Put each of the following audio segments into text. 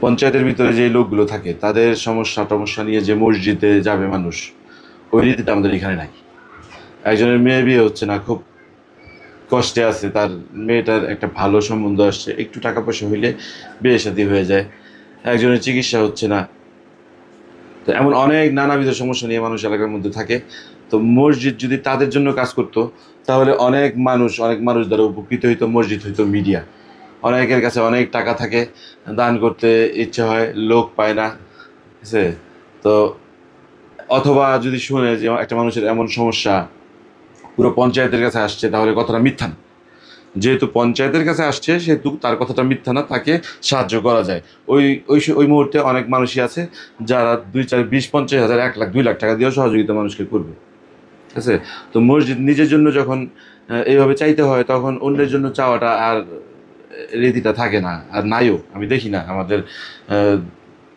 পঞ্চায়েতের ভিতরে যে লোকগুলো থাকে তাদের সমস্যা টমস্যা নিয়ে যে মসজিদে যাবে মানুষ, ওই রীতিটা আমাদের এখানে নাই। একজনের মেয়ে বিয়ে হচ্ছে না, খুব কষ্টে আছে, তার মেয়েটার একটা ভালো সম্বন্ধ আসছে, একটু টাকা পয়সা হইলে বিয়ে শাদী হয়ে যায়। একজনের চিকিৎসা হচ্ছে না। তো এমন অনেক নানাবিধ সমস্যা নিয়ে মানুষ এলাকার মধ্যে থাকে। তো মসজিদ যদি তাদের জন্য কাজ করতো, তাহলে অনেক মানুষ দ্বারা উপকৃত হইতো, মসজিদ হইতো মিডিয়া। অনেকের কাছে অনেক টাকা থাকে, দান করতে ইচ্ছে হয়, লোক পায় না, ঠিক আছে? তো অথবা যদি শুনে যে একটা মানুষের এমন সমস্যা পুরো পঞ্চায়েতের কাছে আসছে, তাহলে কথাটা মিথ্যা না। যেহেতু পঞ্চায়েতের কাছে আসছে সেহেতু তার কথাটা মিথ্যা না, তাকে সাহায্য করা যায়। ওই ওই মুহূর্তে অনেক মানুষই আছে যারা 2, 4, 20, 50 হাজার, 1 লাখ, 2 লাখ টাকা দিয়েও সহযোগিতা মানুষকে করবে, ঠিক আছে? তো মসজিদ নিজের জন্য যখন এইভাবে চাইতে হয়, তখন অন্যের জন্য চাওয়াটা আর রীতিটা থাকে না, আর নাইও। আমি দেখি না আমাদের আহ,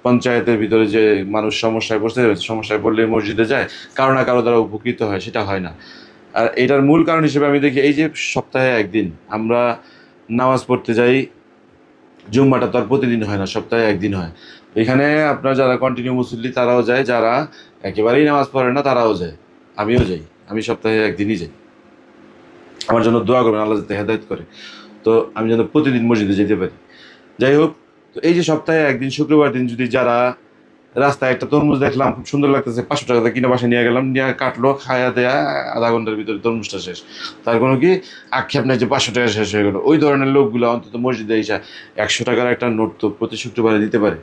পঞ্চায়েতের ভিতরে যে মানুষ সমস্যায় পড়ছে, সমস্যায় পড়লে মসজিদে যায়, কারো না কারো দ্বারা উপকৃত হয়, সেটা হয় না। আর এটার মূল কারণ হিসেবে আমি দেখি এই যে সপ্তাহে একদিন আমরা নামাজ পড়তে যাই। জুম্মাটা তো আর প্রতিদিন হয় না, সপ্তাহে একদিন হয়। এখানে আপনার যারা কন্টিনিউ মুসল্লি তারাও যায়, যারা একেবারেই নামাজ পড়ে না তারাও যায়। আমিও যাই, আমি সপ্তাহে একদিনই যাই। আমার জন্য দোয়া করবেন, আল্লাহ যাতে হেদায়েত করে। তো আমি যেন প্রতিদিন মসজিদে যেতে পারি। যাই হোক, তো এই যে সপ্তাহে একদিন শুক্রবার দিন যদি যারা রাস্তায় একটা তরমুজ দেখলাম খুব সুন্দর লাগতেছে, 500 টাকা দিয়ে কিনে বাসায় নিয়ে গেলাম, নিয়ে কাটলো, খায়া দেয়া, আধা ঘন্টার ভিতরে তরমুজটা শেষ। তার কোনো কি আক্ষেপ নেই যে 500 টাকা শেষ হয়ে গেলো। ওই ধরনের লোকগুলো অন্তত মসজিদে এসে 100 টাকার একটা নোট তো প্রতি শুক্রবারে দিতে পারে,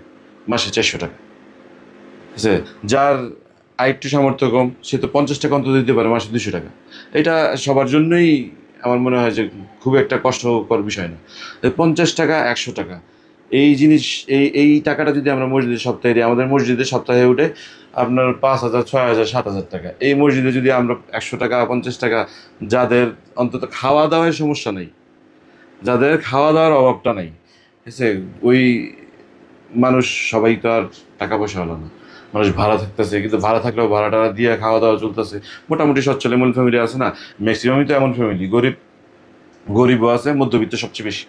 মাসে 400 টাকা, ঠিক আছে? যার আরেকটু সামর্থ্য কম সে তো 50 টাকা অন্তত দিতে পারে, মাসে 200 টাকা। এটা সবার জন্যই আমার মনে হয় যে খুব একটা কষ্টকর বিষয় না। 50 টাকা, 100 টাকা, এই জিনিস, এই টাকাটা যদি আমরা মসজিদে সপ্তাহে দিই, আমাদের মসজিদে সপ্তাহে উঠে আপনার 5,000, 6,000, 7,000 টাকা। এই মসজিদে যদি আমরা 100 টাকা, 50 টাকা, যাদের অন্তত খাওয়া দাওয়ার সমস্যা নেই, যাদের খাওয়া দাওয়ার অভাবটা নেই, ঠিক আছে, ওই মানুষ সবাই তো আর টাকা পয়সা হলো না। মানুষ ভাড়া থাকতেছে, কিন্তু ভাড়া থাকলেও ভাড়াটা দিয়ে খাওয়া দাওয়া চলতেছে, মোটামুটি সচ্ছল এমন ফ্যামিলি আছে না? ম্যাক্সিমামই তো এমন ফ্যামিলি। গরিবও আছে, মধ্যবিত্ত সবচেয়ে বেশি।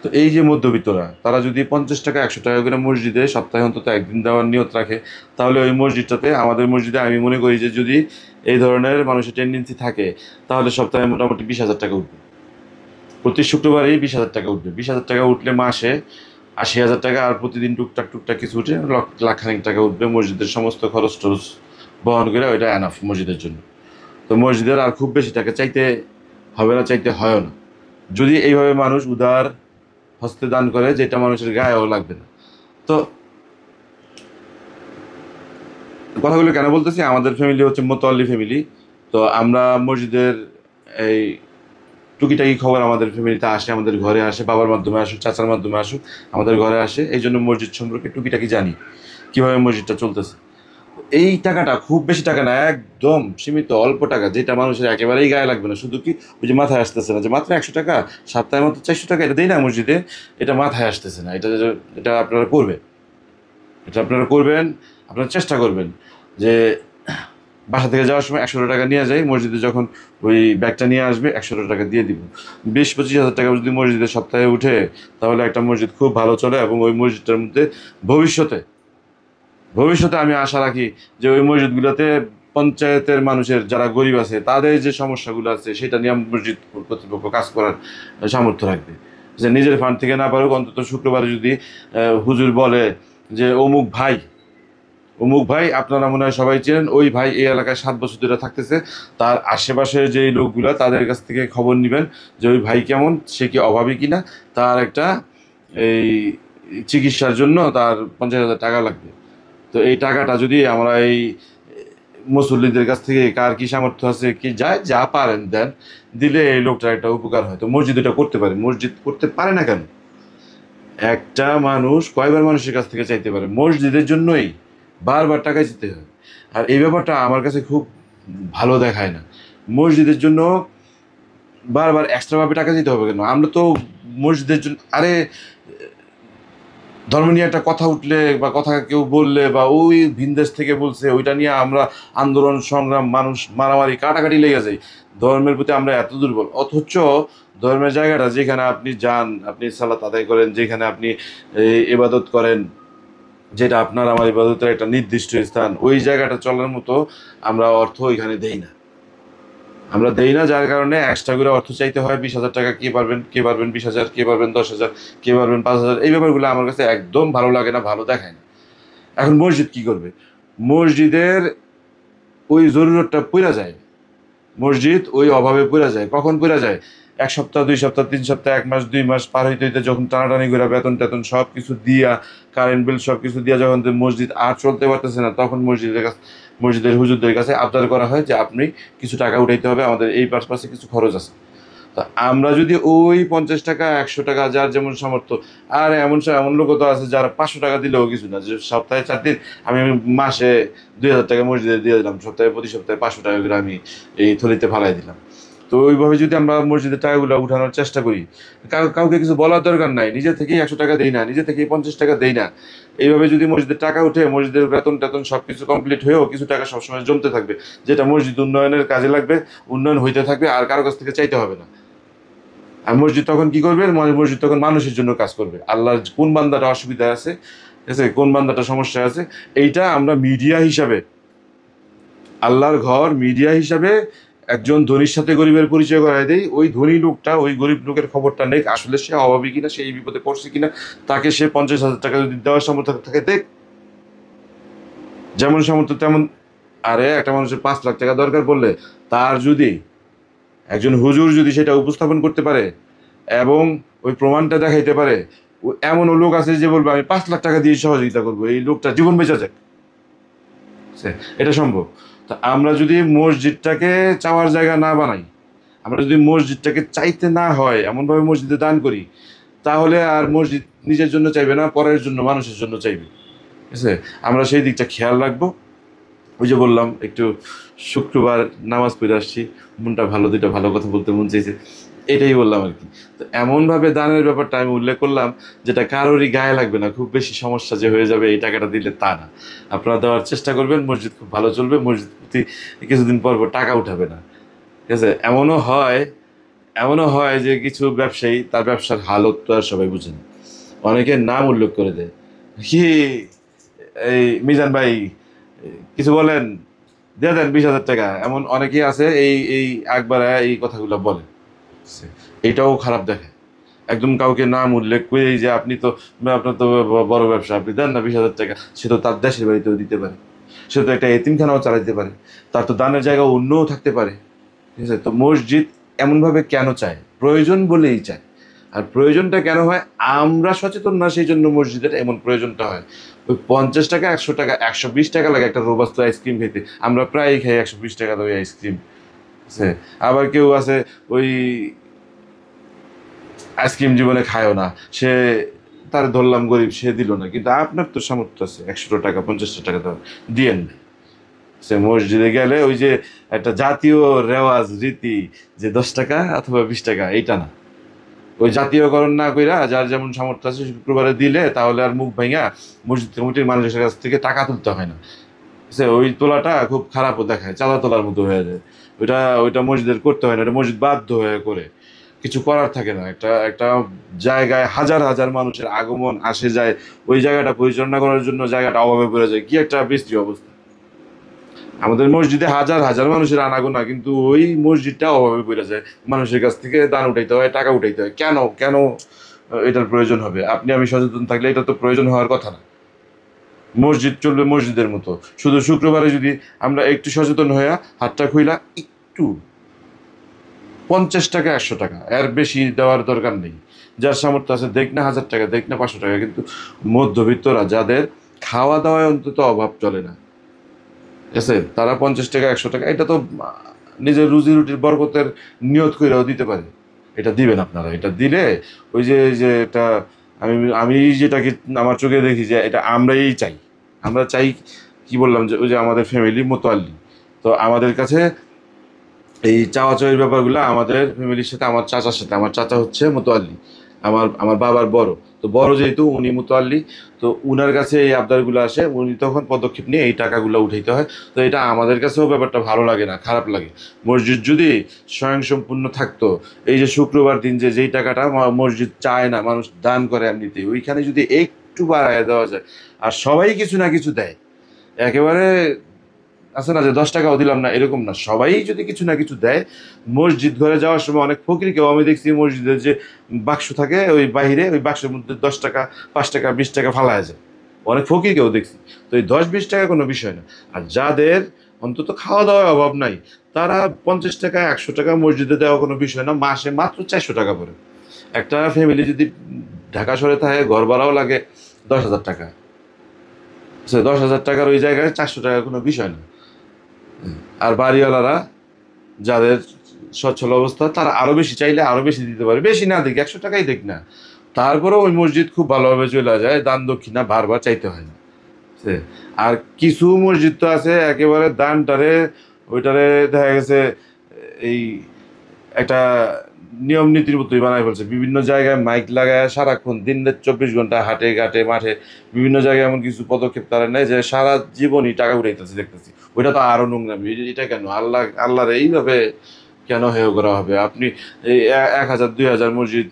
তো এই যে মধ্যবিত্তরা, তারা যদি 50 টাকা, 100 টাকা করে মসজিদে সপ্তাহে অন্তত একদিন দেওয়ার নিয়ত রাখে, তাহলে ওই মসজিদটাতে, আমাদের মসজিদে আমি মনে করি যে যদি এই ধরনের মানুষের টেন্ডেন্সি থাকে, তাহলে সপ্তাহে মোটামুটি 20,000 টাকা উঠবে। প্রতি শুক্রবারেই 20,000 টাকা উঠবে। 20,000 টাকা উঠলে মাসে 80,000 টাকা, আর প্রতিদিন টুকটাক টুকটাক কিছু উঠে লাখ খানিক টাকা উঠবে। মসজিদের সমস্ত খরচ টরচ বহন করে ওইটা এনাফ মসজিদের জন্য। তো মসজিদের আর খুব বেশি টাকা চাইতে হবে না, চাইতে হয়ও না, যদি এইভাবে মানুষ উদার হস্তে দান করে, যেটা মানুষের গায়েও লাগবে না। তো কথাগুলো কেন বলতেছি, আমাদের ফ্যামিলি হচ্ছে মোতাল্লি ফ্যামিলি। তো আমরা মসজিদের এই টুকিটাকি খবর আমাদের ফ্যামিলিতে আসে, আমাদের ঘরে আসে, বাবার মাধ্যমে আসুক, চাচার মাধ্যমে আসুক, আমাদের ঘরে আসে। এই জন্য মসজিদ সম্পর্কে টুকিটাকি জানি, কীভাবে মসজিদটা চলতেছে। এই টাকাটা খুব বেশি টাকা না, একদম সীমিত অল্প টাকা, যেটা মানুষের একেবারেই গায়ে লাগবে না। শুধু কি ওই যে মাথায় আসতেছে না যে মাত্র 100 টাকা, সপ্তাহে মাত্র 400 টাকা এটা দেই না মসজিদে, এটা মাথায় আসতেছে না। এটা আপনারা করবেন, এটা আপনারা করবেন, আপনারা চেষ্টা করবেন যে বাসা থেকে যাওয়ার সময় 100 টাকা নিয়ে যাই, মসজিদে যখন ওই ব্যাগটা নিয়ে আসবে 100 টাকা দিয়ে দিব। 20-25 হাজার টাকা যদি মসজিদে সপ্তাহে উঠে, তাহলে একটা মসজিদ খুব ভালো চলে। এবং ওই মসজিদটার মধ্যে ভবিষ্যতে ভবিষ্যতে আমি আশা রাখি যে ওই মসজিদগুলোতে পঞ্চায়েতের মানুষের যারা গরিব আছে, তাদের যে সমস্যাগুলো আছে সেটা নিয়ে মসজিদ কর্তৃপক্ষ কাজ করার সামর্থ্য রাখবে। যে নিজের ফান্ড থেকে না পারুক, অন্তত শুক্রবারে যদি হুজুর বলে যে অমুক ভাই আপনারা মনে হয় সবাই চেনেন, ওই ভাই এই এলাকায় 7 বছর ধরে থাকতেছে, তার আশেপাশের যে লোকগুলা তাদের কাছ থেকে খবর নেবেন যে ওই ভাই কেমন, সে কি অভাবী কিনা, তার একটা এই চিকিৎসার জন্য তার 50,000 টাকা লাগবে। তো এই টাকাটা যদি আমরা এই মুসল্লিদের কাছ থেকে, কার কি সামর্থ্য আছে, কি যায় যা পারেন দেন, দিলে এই লোকটার একটা উপকার হয়। তো মসজিদ এটা করতে পারে, মসজিদ করতে পারে না কেন? একটা মানুষ কয়বার মানুষের কাছ থেকে চাইতে পারে? মসজিদের জন্যই বারবার টাকা দিতে হয়। আর এই ব্যাপারটা আমার কাছে খুব ভালো দেখায় না। মসজিদের জন্য বারবার এক্সট্রাভাবে টাকা দিতে হবে কেন? আমরা তো মসজিদের জন্য, আরে ধর্ম নিয়ে একটা কথা উঠলে বা কথা কেউ বললে, বা ওই ভিনদেশ থেকে বলছে ওইটা নিয়ে আমরা আন্দোলন সংগ্রাম, মানুষ মারামারি কাটাকাটি লেগে যায়। ধর্মের প্রতি আমরা এত দুর্বল, অথচ ধর্মের জায়গাটা যেখানে আপনি যান, আপনি সালাত আদায় করেন, যেখানে আপনি ইবাদত করেন, যেটা আপনার আমার ইবাদতের একটা নির্দিষ্ট স্থান, ওই জায়গাটা চলার মতো আমরা অর্থ ওইখানে দেই না। আমরা দেই না, যার কারণে এক্সট্রা করে অর্থ চাইতে হয়। 20,000 টাকা কে পারবেন, কে পারবেন 20,000, কে পারবেন 10,000, কে পারবেন 5,000। এই ব্যাপারগুলো আমার কাছে একদম ভালো লাগে না, ভালো দেখায় না। এখন মসজিদ কি করবে? মসজিদের ওই জরুরতটা পইরা যায়, মসজিদ ওই অভাবে পইরা যায়। কখন পইরা যায়? 1 সপ্তাহ, 2 সপ্তাহ, 3 সপ্তাহ, 1 মাস, 2 মাস পার হইতে হইতে যখন টানাটানি করে বেতন টেতন সব কিছু দিয়া, কারেন্ট বিল সব কিছু দিয়া যখন মসজিদ আর চলতে পারতেছে না, তখন মসজিদের হুজুরদের কাছে আবদার করা হয় যে আপনি কিছু টাকা উঠাইতে হবে, আমাদের এই পাশে কিছু খরচ আছে। তা আমরা যদি ওই 50 টাকা, 100 টাকা, যার যেমন সামর্থ্য, আর এমন লোক তো আছে যারা 500 টাকা দিলেও কিছু না, যে সপ্তাহে 4 দিন আমি মাসে 2,000 টাকা মসজিদে দিয়ে দিলাম, প্রতি সপ্তাহে 500 টাকা করে আমি এই থলিতে ফালাই দিলাম। তো ওইভাবে যদি আমরা মসজিদের টাকাগুলো উঠানোর চেষ্টা করি, কাউকে কিছু বলার দরকার নাই, নিজে থেকেই 100 টাকা দেই না, নিজে থেকেই 50 টাকা দেই না, এইভাবে যদি মসজিদের টাকা উঠে, মসজিদের বেতন টেতন সব কিছু কমপ্লিট হয়েও কিছু টাকা সবসময় জমতে থাকবে, যেটা মসজিদ উন্নয়নের কাজে লাগবে, উন্নয়ন হইতে থাকবে, আর কারো কাছ থেকে চাইতে হবে না। আর মসজিদ তখন কি করবে? মসজিদ তখন মানুষের জন্য কাজ করবে। আল্লাহর কোন বান্দাটা অসুবিধায় আছে, ঠিক আছে, কোন বান্দাটা সমস্যায় আছে, এইটা আমরা মিডিয়া হিসাবে, আল্লাহর ঘর মিডিয়া হিসাবে একজন ধনীর সাথে গরিবের পরিচয় করাই দেই। ওই ধনী লোকটা ওই গরিব লোকের খবরটা নেই, আসলে সে অভাবী কিনা, সে এই বিপদে পড়ছে কিনা, তাকে সে 50,000 টাকা যদি দেওয়ার সামর্থ্য থাকে দেখ, যেমন সামর্থ্য তেমন। আরে একটা মানুষের 5 লাখ টাকা দরকার পড়লে, তার যদি একজন হুজুর যদি সেটা উপস্থাপন করতে পারে এবং ওই প্রমাণটা দেখাইতে পারে, এমনও লোক আছে যে বলবে আমি 5 লাখ টাকা দিয়ে সহযোগিতা করবো, এই লোকটা জীবন বেঁচে যাক, এটা সম্ভব। তা আমরা যদি মসজিদটাকে চাওয়ার জায়গা না বানাই, আমরা যদি মসজিদটাকে চাইতে না হয় এমনভাবে মসজিদে দান করি, তাহলে আর মসজিদ নিজের জন্য চাইবে না, পরের জন্য, মানুষের জন্য চাইবে, ঠিক আছে। আমরা সেই দিকটা খেয়াল রাখবো। ওই যে বললাম, একটু শুক্রবার নামাজ পড়ে আসছি, মনটা ভালো, দুইটা ভালো কথা বলতে মন চাইছে, এটাই বললাম আর কি। তো এমনভাবে দানের ব্যাপারটা আমি উল্লেখ করলাম যেটা কারোরই গায়ে লাগবে না, খুব বেশি সমস্যা যে হয়ে যাবে এই টাকাটা দিলে, তা না। আপনারা দেওয়ার চেষ্টা করবেন, মসজিদ খুব ভালো চলবে, মসজিদ প্রতি কিছুদিন পর পর টাকা উঠাবে না, ঠিক আছে। এমনও হয় যে কিছু ব্যবসায়ী, তার ব্যবসার হালত তো আর সবাই বুঝে না, অনেকের নাম উল্লেখ করে দেয়, কি এই মিজান ভাই কিছু বলেন, দিয়ে দেন 20,000 টাকা, এমন অনেকেই আছে এই একবার এই কথাগুলো বলে। এটাও খারাপ দেখে, একদম কাউকে নাম উল্লেখ করে যে আপনার তো বড় ব্যবসা, আপনি দেন না 20,000 টাকা। সে তো তার দেশের বাড়িতেও দিতে পারে, সে তো একটা এতিমখানাও চালাতে পারে, তার তো দানের জায়গা অন্যও থাকতে পারে, ঠিক আছে। তো মসজিদ এমনভাবে কেন চায়? প্রয়োজন বলেই চায়। আর প্রয়োজনটা কেন হয়? আমরা সচেতন না, সেই জন্য মসজিদের এমন প্রয়োজনটা হয়। ওই 50 টাকা, 100 টাকা, 120 টাকা লাগে একটা রোবাস্ত আইসক্রিম খেতে, আমরা প্রায়ই খাই 120 টাকা ওই আইসক্রিম, ঠিক আছে। আবার কেউ আছে ওই আইসক্রিম জীবনে খায়ও না, সে, তার ধরলাম গরিব, সে দিল না, কিন্তু আপনার তো সামর্থ্য আছে 100 টাকা, 50 টাকা দেওয়ার, দিয়েন না। সে মসজিদে গেলে ওই যে একটা জাতীয় রেওয়াজ রীতি, যে 10 টাকা অথবা 20 টাকা, এইটা না। ওই জাতীয়করণ না কইরা যার যেমন সামর্থ্য আছে শুক্রবারে দিলে, তাহলে আর মুখ ভাঙা মসজিদ কমিটির মানুষের কাছ থেকে টাকা তুলতে হয় না, সে ওই তোলাটা খুব খারাপও দেখায়, চাঁদা তোলার মতো হয়ে যায়। ওইটা মসজিদের করতে হয় না, ওটা মসজিদ বাধ্য হয়ে করে, কিছু করার থাকে না। একটা জায়গায় হাজার হাজার মানুষের আগমন আসে যায়, ওই জায়গাটা পরিচালনা করার জন্য জায়গাটা অভাবে পড়ে যায়, কি একটা বিশ্রী অবস্থা। আমাদের মসজিদে হাজার হাজার মানুষের আনাগোনা, কিন্তু ওই মসজিদটা অভাবে পড়ে যায়, মানুষের কাছ থেকে দান উঠাইতে হয়, টাকা উঠাইতে হয়। কেন কেন এটার প্রয়োজন হবে? আপনি আমি সচেতন থাকলে এটা তো প্রয়োজন হওয়ার কথা না। মসজিদ চলবে মসজিদের মতো। শুধু শুক্রবারে যদি আমরা একটু সচেতন হয়ে হাতটা খুইলা একটু 50 টাকা, 100 টাকা, এর বেশি দেওয়ার দরকার নেই। যার সামর্থ্য আছে দেখ না 1,000 টাকা, দেখ না 500 টাকা, কিন্তু মধ্যবিত্তরা যাদের খাওয়া দাওয়ায় অন্তত অভাব চলে না, ঠিক আছে, তারা 50 টাকা, 100 টাকা, এটা তো নিজের রুজি রুটির বরকতের নিয়ত কইরাও দিতে পারে। এটা দিবেন আপনারা, এটা দিলে ওই যে এটা আমি আমি যেটাকে আমার চোখে দেখি যে এটা আমরাই চাই। আমরা চাই, কি বললাম, যে ওই যে আমাদের ফ্যামিলির মোতাল্লি, তো আমাদের কাছে এই চাওয়া-চাওয়ির ব্যাপারগুলো আমাদের ফ্যামিলির সাথে, আমার চাচার সাথে, আমার চাচা হচ্ছে মোতোয়াল্লি, আমার বাবার বড়, তো বড় যেহেতু উনি মুতাল্লি, তো উনার কাছে এই আবদারগুলো আসে, উনি তখন পদক্ষেপ নিয়ে এই টাকাগুলো উঠাইতে হয়। তো এটা আমাদের কাছেও ব্যাপারটা ভালো লাগে না, খারাপ লাগে। মসজিদ যদি স্বয়ংসম্পূর্ণ থাকতো, এই যে শুক্রবার দিন যে যেই টাকাটা মসজিদ চায় না, মানুষ দান করে এমনিতেই, ওইখানে যদি একটু বাড়ায় দেওয়া যায়, আর সবাই কিছু না কিছু দেয়, একেবারে আছে না যে 10 টাকাও দিলাম না, এরকম না, সবাই যদি কিছু না কিছু দেয়। মসজিদ ঘরে যাওয়ার সময় অনেক ফকিরকেও আমি দেখছি মসজিদের যে বাক্স থাকে ওই বাইরে, ওই বাক্সের মধ্যে 10 টাকা, 5 টাকা, 20 টাকা ফালায় যায়, অনেক ফকিরকেও দেখছি। তো এই 10-20 টাকা কোনো বিষয় না। আর যাদের অন্তত খাওয়া দাওয়ার অভাব নাই, তারা 50 টাকা, 100 টাকা মসজিদে দেওয়া কোনো বিষয় না, মাসে মাত্র 400 টাকা পড়ে। একটা ফ্যামিলি যদি ঢাকা শহরে থাকে, ঘর ভাড়াও লাগে 10,000 টাকা, 10,000 টাকার ওই জায়গায় 400 টাকা কোনো বিষয় না। আর বাড়িওয়ালারা যাদের সচ্ছল অবস্থা, তারা আরো বেশি চাইলে আরো বেশি দিতে পারে, বেশি না দিক, 100 টাকাই দিক না, তারপরেও ওই মসজিদ খুব ভালোভাবে চলে যায়, দান দক্ষিণা বারবার চাইতে হয় না। বুঝছে? আর কিছু মসজিদ তো আছে একেবারে দানটারে, ওইটারে দেখা গেছে এই একটা নিয়ম নীতির মতোই বানায় ফেলছে, বিভিন্ন জায়গায় মাইক লাগায় সারাক্ষণ দিন রাত 24 ঘন্টা হাটে ঘাটে মাঠে বিভিন্ন জায়গায় এমন কিছু পদক্ষেপ তারা নেয় যে সারা জীবনই টাকা উঠাইতেছে দেখতেছি। ওইটা তো আরো নোংরামি। এটা কেন আল্লাহর এইভাবে কেন হেয় করা হবে? আপনি এই 1,000 2,000 মসজিদ,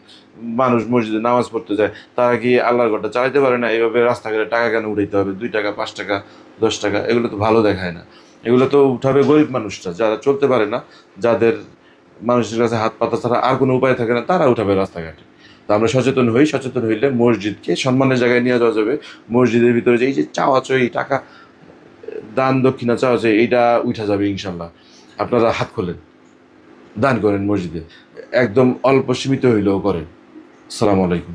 মানুষ মসজিদে নামাজ পড়তে যায়, তারা কি আল্লাহর ঘরটা চালাইতে পারে না? এইভাবে রাস্তাঘাটে টাকা কেন উঠাইতে হবে? 2 টাকা, 5 টাকা, 10 টাকা, এগুলো তো ভালো দেখায় না। এগুলো তো উঠাবে গরিব মানুষরা, যারা চলতে পারে না, যাদের মানুষের কাছে হাত পাতা ছাড়া আর কোনো উপায় থাকে না, তারা উঠাবে রাস্তাঘাটে। তো আমরা সচেতন হই, সচেতন হইলে মসজিদকে সম্মানের জায়গায় নিয়ে যাওয়া যাবে। মসজিদের ভিতরে যে এই যে চাওয়াচই টাকা, দান দক্ষিণা চাওয়াচই, এইটা উঠা যাবে ইনশাল্লাহ। আপনারা হাত খোলেন, দান করেন মসজিদে, একদম অল্প সীমিত হইলেও করেন। আসসালামু আলাইকুম।